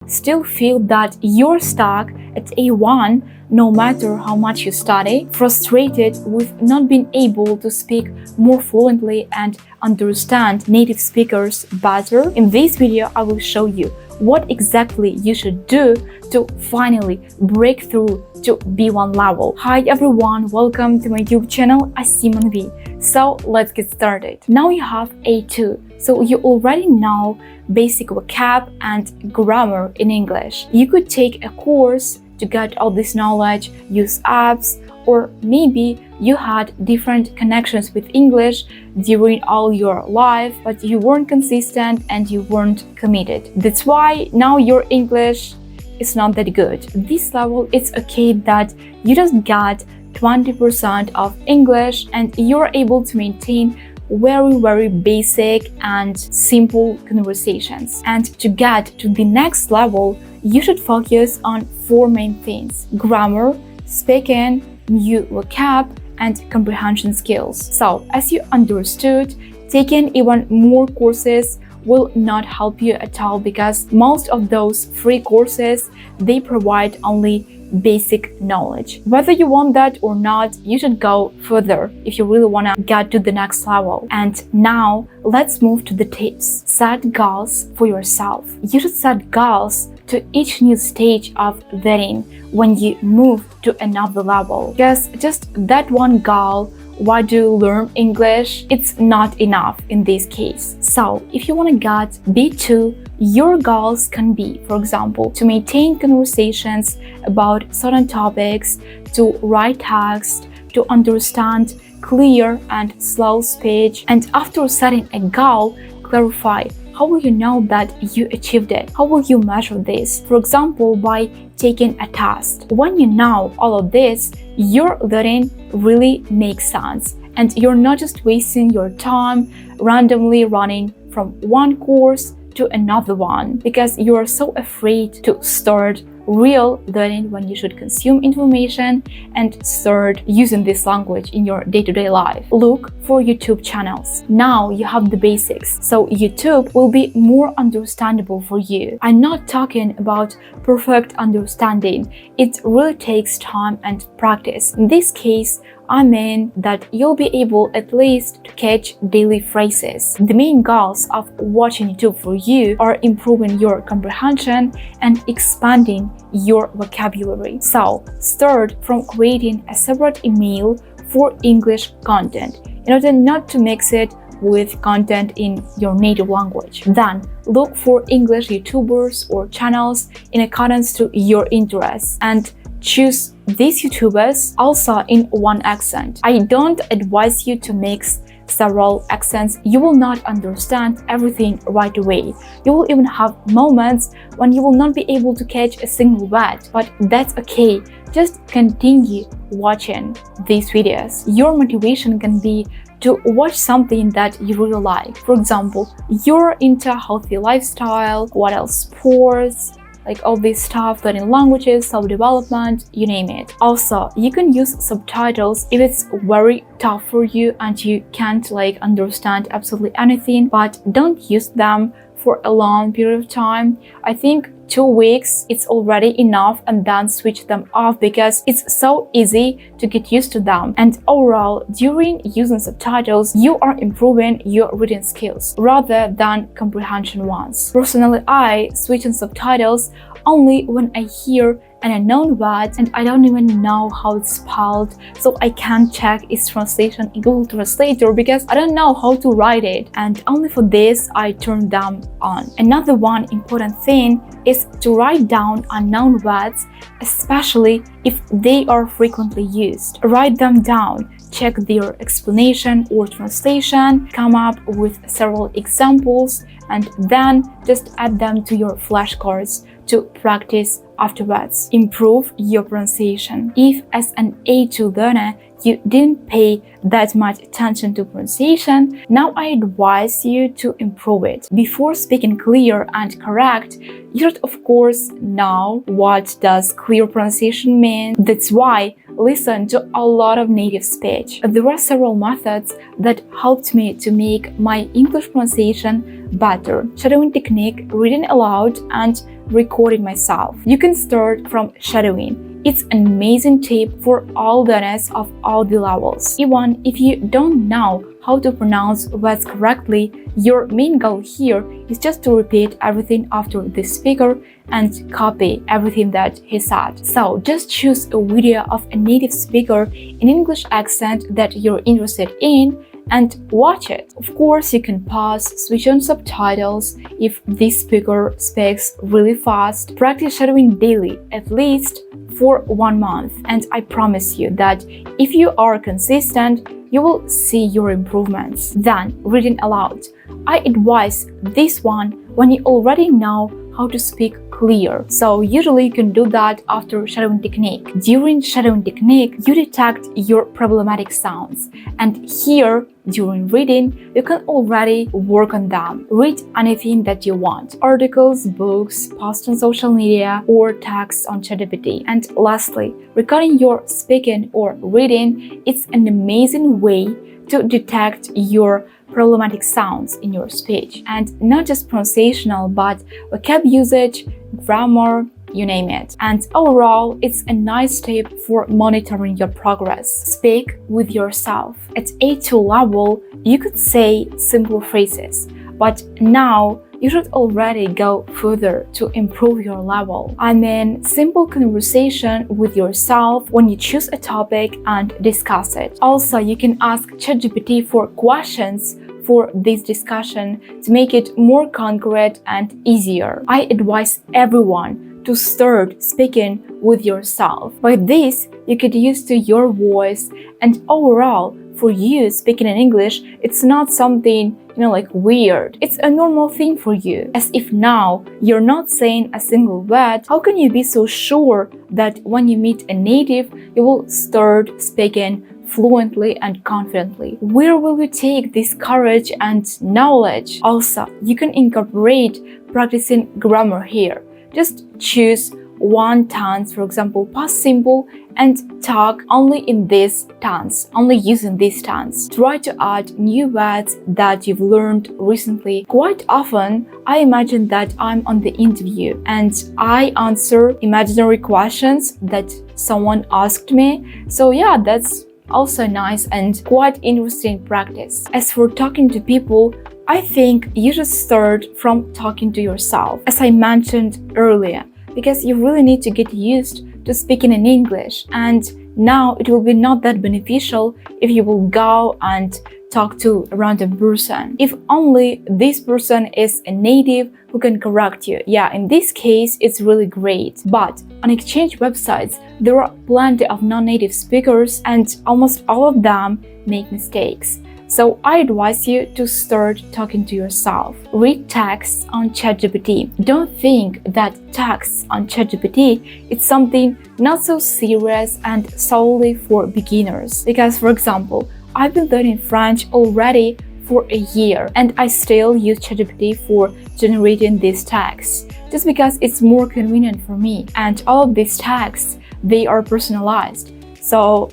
still feel that you're stuck at A1 no matter how much you study, frustrated with not being able to speak more fluently and understand native speakers better? In this video, I will show you what exactly you should do to finally break through to B1 level. Hi everyone, welcome to my YouTube channel. I'm Monvie. So let's get started. Now you have A2, so you already know basic vocab and grammar in English. You could take a course to get all this knowledge, use apps, or maybe you had different connections with English during all your life, but you weren't consistent and you weren't committed. That's why now your English is not that good. This level, it's okay that you just got 20% of English and you're able to maintain very basic and simple conversations. And to get to the next level, you should focus on 4 main things: grammar, speaking, new vocab, and comprehension skills. So, as you understood, taking even more courses will not help you at all because most of those free courses, they provide only basic knowledge. Whether you want that or not, you should go further if you really want to get to the next level. And now let's move to the tips. Set goals for yourself. You should set goals to each new stage of vetting when you move to another level, because just that one goal, why do you learn English, it's not enough in this case. So if you want to get B2, your goals can be, for example, to maintain conversations about certain topics, to write text, to understand clear and slow speech. And after setting a goal, clarify how will you know that you achieved it? How will you measure this? For example, by taking a test. When you know all of this, your learning really makes sense and you're not just wasting your time randomly running from one course to another one because you are so afraid to start real learning when you should consume information and start using this language in your day-to-day life. Look for YouTube channels. Now you have the basics, so YouTube will be more understandable for you. I'm not talking about perfect understanding. It really takes time and practice. In this case, I mean that you'll be able at least to catch daily phrases. The main goals of watching YouTube for you are improving your comprehension and expanding your vocabulary. So start from creating a separate email for English content in order not to mix it with content in your native language. Then look for English YouTubers or channels in accordance to your interests and choose these YouTubers also in one accent. I don't advise you to mix several accents. You will not understand everything right away. You will even have moments when you will not be able to catch a single word, but that's okay. Just continue watching these videos. Your motivation can be to watch something that you really like. For example, you're into healthy lifestyle, what else, sports, like all this stuff, learning languages, self-development, you name it. Also, you can use subtitles if it's very tough for you and you can't understand absolutely anything, but don't use them for a long period of time. I think 2 weeks it's already enough, and then switch them off because it's so easy to get used to them. And overall, during using subtitles, you are improving your reading skills rather than comprehension ones. Personally, I switch on subtitles only when I hear an unknown word and I don't even know how it's spelled, so I can't check its translation in Google Translator because I don't know how to write it, and only for this I turn them on. Another one important thing is to write down unknown words, especially if they are frequently used. Write them down, check their explanation or translation, come up with several examples, and then just add them to your flashcards to practice afterwards. Improve your pronunciation. If as an A2 learner you didn't pay that much attention to pronunciation, now I advise you to improve it. Before speaking clear and correct, you should of course know what does clear pronunciation mean. That's why listen to a lot of native speech. There are several methods that helped me to make my English pronunciation better: shadowing technique, reading aloud, and recording myself. You can start from shadowing. It's an amazing tip for all learners of all the levels. Even if you don't know how to pronounce words correctly, your main goal here is just to repeat everything after the speaker and copy everything that he said. So just choose a video of a native speaker in English accent that you're interested in and watch it. Of course, you can pause, switch on subtitles if this speaker speaks really fast. Practice shadowing daily, at least for 1 month, and I promise you that if you are consistent, you will see your improvements. Then, reading aloud. I advise this one when you already know how to speak clear. So usually you can do that after shadowing technique. During shadowing technique, you detect your problematic sounds, and here during reading, you can already work on them. Read anything that you want: articles, books, posts on social media, or text on ChatGPT. And lastly, recording your speaking or reading, it's an amazing way to detect your problematic sounds in your speech, and not just pronunciational, but vocab usage, grammar, you name it. And overall, it's a nice tip for monitoring your progress. Speak with yourself. At A2 level, you could say simple phrases, but now you should already go further to improve your level. I mean, simple conversation with yourself when you choose a topic and discuss it. Also, you can ask ChatGPT for questions for this discussion to make it more concrete and easier. I advise everyone to start speaking with yourself. By this, you get used to your voice, and overall, for you, speaking in English, it's not something, like weird. It's a normal thing for you. As if now you're not saying a single word, how can you be so sure that when you meet a native, you will start speaking fluently and confidently? Where will you take this courage and knowledge? Also, you can incorporate practicing grammar here. Just choose one tense, for example, past simple, and talk only in this tense, only using this tense. Try to add new words that you've learned recently. Quite often, I imagine that I'm on the interview and I answer imaginary questions that someone asked me. So yeah, that's also nice and quite interesting practice. As for talking to people, I think you should start from talking to yourself, as I mentioned earlier, because you really need to get used to speaking in English, and now it will be not that beneficial if you will go and talk to a random person. If only this person is a native who can correct you. Yeah, in this case, it's really great. But on exchange websites, there are plenty of non-native speakers, and almost all of them make mistakes. So I advise you to start talking to yourself. Read texts on ChatGPT. Don't think that texts on ChatGPT is something not so serious and solely for beginners. Because, for example, I've been learning French already for a year, and I still use ChatGPT for generating these texts, just because it's more convenient for me. And all of these texts, they are personalized. So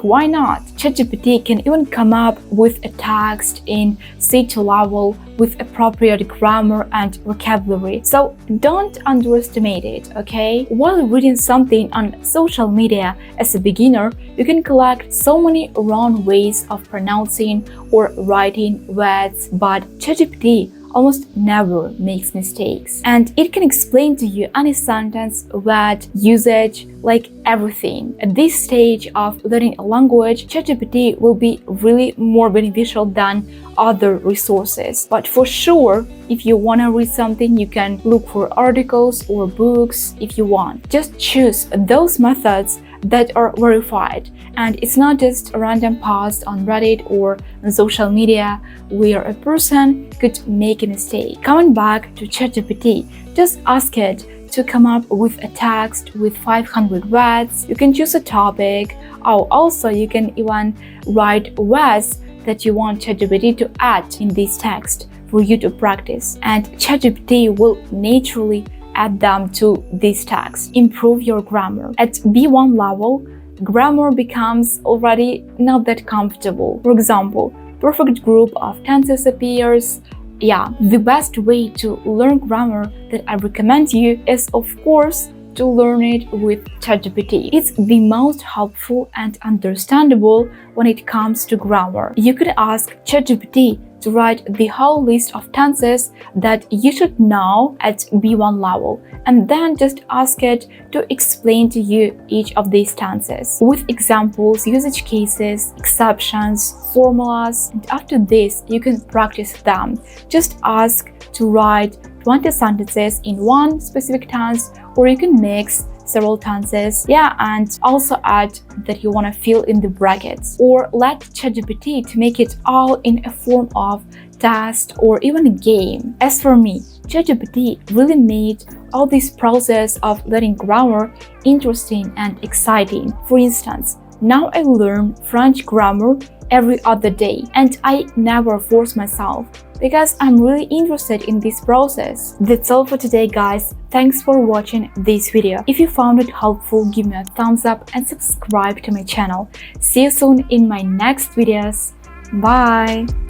why not? ChatGPT can even come up with a text in C2 level with appropriate grammar and vocabulary. So don't underestimate it, okay? While reading something on social media as a beginner, you can collect so many wrong ways of pronouncing or writing words, but ChatGPT almost never makes mistakes, and it can explain to you any sentence, word, usage, everything. At this stage of learning a language, ChatGPT will be really more beneficial than other resources. But for sure, if you want to read something, you can look for articles or books if you want. Just choose those methods that are verified, and it's not just a random post on Reddit or on social media where a person could make a mistake. Coming back to ChatGPT, just ask it to come up with a text with 500 words. You can choose a topic, or also you can even write words that you want ChatGPT to add in this text for you to practice, and ChatGPT will naturally add them to this text. Improve your grammar. At B1 level, grammar becomes already not that comfortable. For example, perfect group of tenses appears, Yeah, the best way to learn grammar that I recommend you is, of course, to learn it with ChatGPT. It's the most helpful and understandable when it comes to grammar. You could ask ChatGPT to write the whole list of tenses that you should know at B1 level, and then just ask it to explain to you each of these tenses with examples, usage cases, exceptions, formulas, and after this you can practice them. Just ask to write 20 sentences in one specific tense, or you can mix several tenses, and also add that you want to fill in the brackets, or let ChatGPT to make it all in a form of test or even a game. As for me, ChatGPT really made all this process of learning grammar interesting and exciting. For instance, now I learn French grammar every other day, and I never force myself because I'm really interested in this process. That's all for today, guys. Thanks for watching this video. If you found it helpful, give me a thumbs up and subscribe to my channel. See you soon in my next videos. Bye!